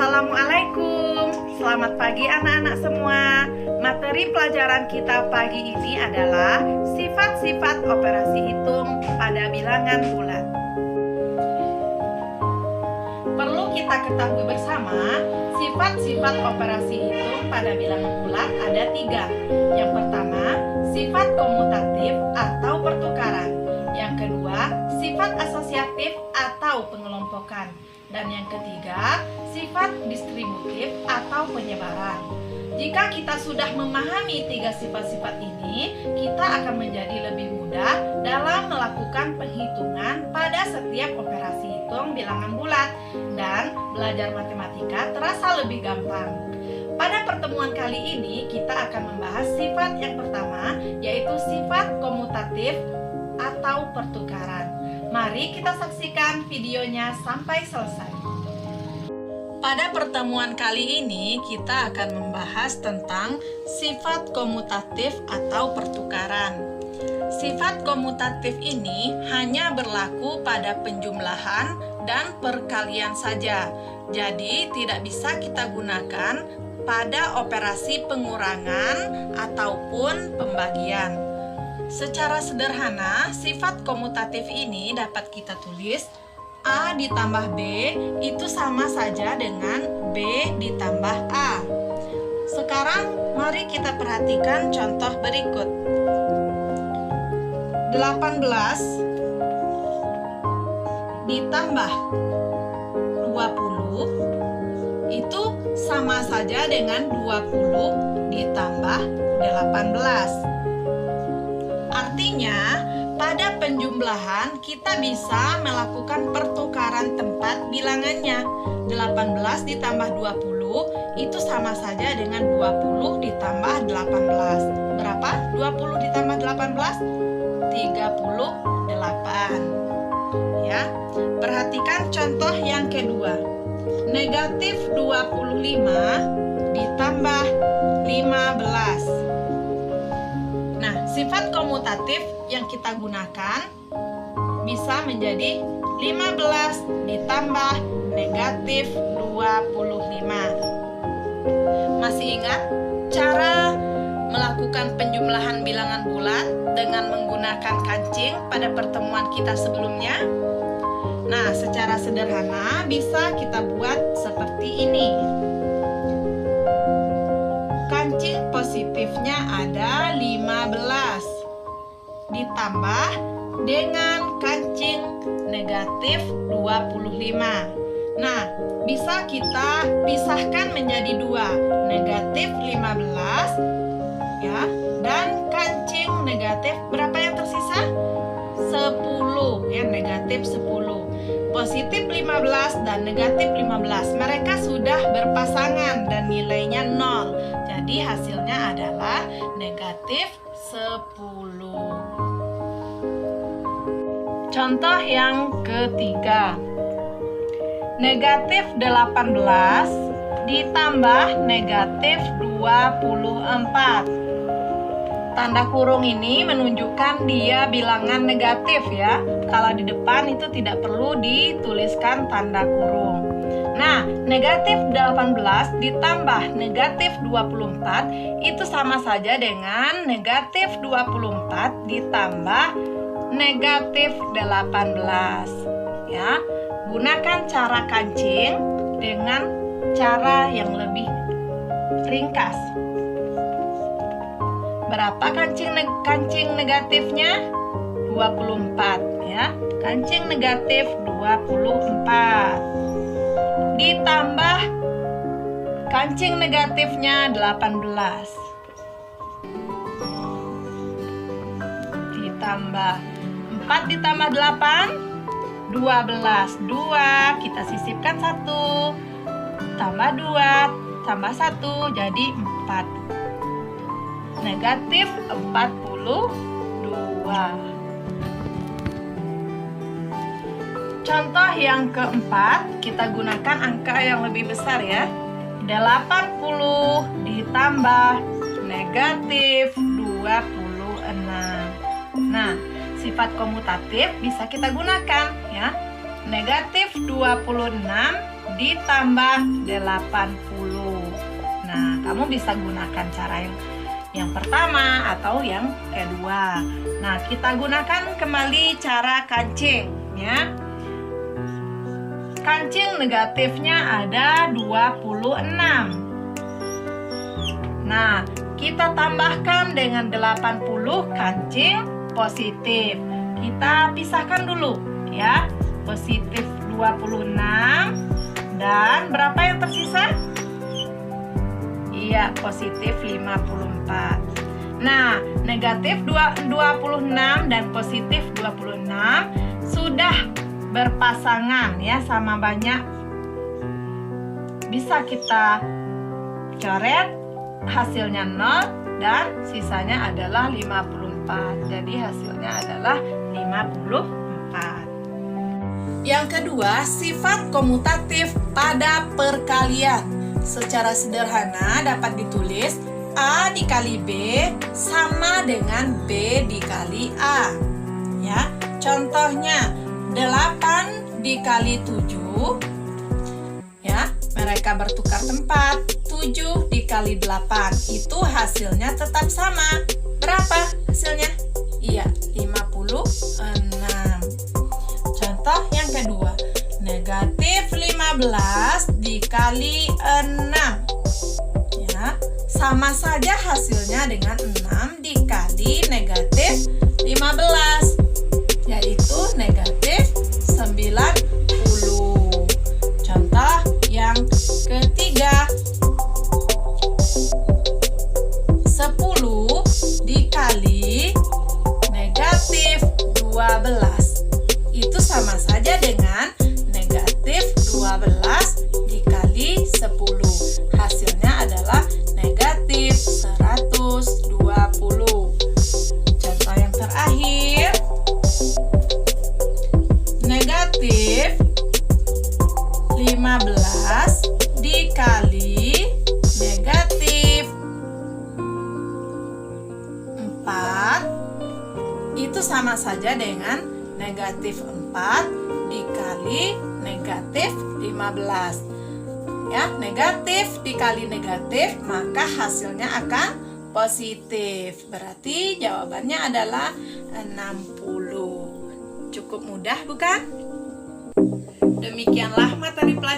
Assalamualaikum. Selamat pagi anak-anak semua. Materi pelajaran kita pagi ini adalah sifat-sifat operasi hitung pada bilangan bulat. Perlu kita ketahui bersama, sifat-sifat operasi hitung pada bilangan bulat ada 3. Yang pertama, sifat komutatif atau pertukaran. Yang kedua, sifat asosiatif atau pengelompokan. Dan yang ketiga, sifat distributif atau penyebaran. Jika kita sudah memahami 3 sifat-sifat ini, kita akan menjadi lebih mudah dalam melakukan penghitungan pada setiap operasi hitung bilangan bulat dan belajar matematika terasa lebih gampang. Pada pertemuan kali ini, kita akan membahas sifat yang pertama, yaitu sifat komutatif atau pertukaran. Mari kita saksikan videonya sampai selesai. Pada pertemuan kali ini, kita akan membahas tentang sifat komutatif atau pertukaran. Sifat komutatif ini hanya berlaku pada penjumlahan dan perkalian saja. Jadi, tidak bisa kita gunakan pada operasi pengurangan ataupun pembagian. Secara sederhana, sifat komutatif ini dapat kita tulis A ditambah B itu sama saja dengan B ditambah A. Sekarang mari kita perhatikan contoh berikut. 18 ditambah 20 itu sama saja dengan 20 ditambah 18. Artinya, pada penjumlahan kita bisa melakukan pertukaran tempat bilangannya. 18 ditambah 20 itu sama saja dengan 20 ditambah 18. Berapa? 20 ditambah 18? 38. Ya. Perhatikan contoh yang kedua. Negatif 25 ditambah 15. Nah, sifat komutatif yang kita gunakan bisa menjadi 15 ditambah negatif 25. Masih ingat cara melakukan penjumlahan bilangan bulat dengan menggunakan kancing pada pertemuan kita sebelumnya? Nah, secara sederhana bisa kita buat seperti ini. Kancing positifnya ada 15 ditambah dengan kancing negatif 25. Nah, bisa kita pisahkan menjadi 2, negatif 15 ya, dan kancing negatif berapa yang tersisa? 10 ya, negatif 10. Positif 15 dan negatif 15. Mereka sudah berpasangan dan nilainya 0. Jadi hasilnya adalah negatif 10. Contoh yang ketiga. Negatif 18 ditambah negatif 24. Tanda kurung ini menunjukkan dia bilangan negatif ya. Kalau di depan itu tidak perlu dituliskan tanda kurung. Nah, negatif 18 ditambah negatif 24 itu sama saja dengan negatif 24 ditambah negatif 18. Ya, gunakan cara kancing dengan cara yang lebih ringkas. Berapa kancing negatifnya? 24 ya. Kancing negatif 24 ditambah kancing negatifnya 18 ditambah 4 ditambah 8 12. 2 kita sisipkan 1 tambah 2 tambah 1 jadi 4. Negatif 42. Contoh yang keempat, kita gunakan angka yang lebih besar ya. 80 ditambah negatif 26. Nah, sifat komutatif bisa kita gunakan ya. Negatif 26 ditambah 80. Nah, kamu bisa gunakan cara yang pertama atau yang kedua. Nah, kita gunakan kembali cara kancing ya. Kancing negatifnya ada 26. Nah, kita tambahkan dengan 80 kancing positif. Kita pisahkan dulu ya. Positif 26 dan berapa yang tersisa? Iya, positif 54. Nah, negatif 26 dan positif 26 sudah berpasangan ya, sama banyak. Bisa kita coret, hasilnya 0 dan sisanya adalah 54. Jadi hasilnya adalah 54. Yang kedua, sifat komutatif pada perkalian. Secara sederhana dapat ditulis A dikali B sama dengan B dikali A. Ya, contohnya 8 dikali 7. Ya, mereka bertukar tempat. 7 dikali 8 itu hasilnya tetap sama. Berapa hasilnya? Iya, 56. Contoh yang kedua, negatif 15 dikali 6. Ya, sama saja hasilnya dengan 6 dikali negatif 15, yaitu negatif 90. Contoh yang ketiga, 10 dikali negatif 12. Itu sama saja dengan negatif 12 dikali 10. Hasilnya adalah negatif 120. Contoh yang terakhir, negatif 15 dikali negatif 4. Itu sama saja dengan negatif 4 dikali negatif 15. Ya, negatif dikali negatif, maka hasilnya akan positif. Berarti jawabannya adalah 60. Cukup mudah, bukan? Demikianlah materi pelajaran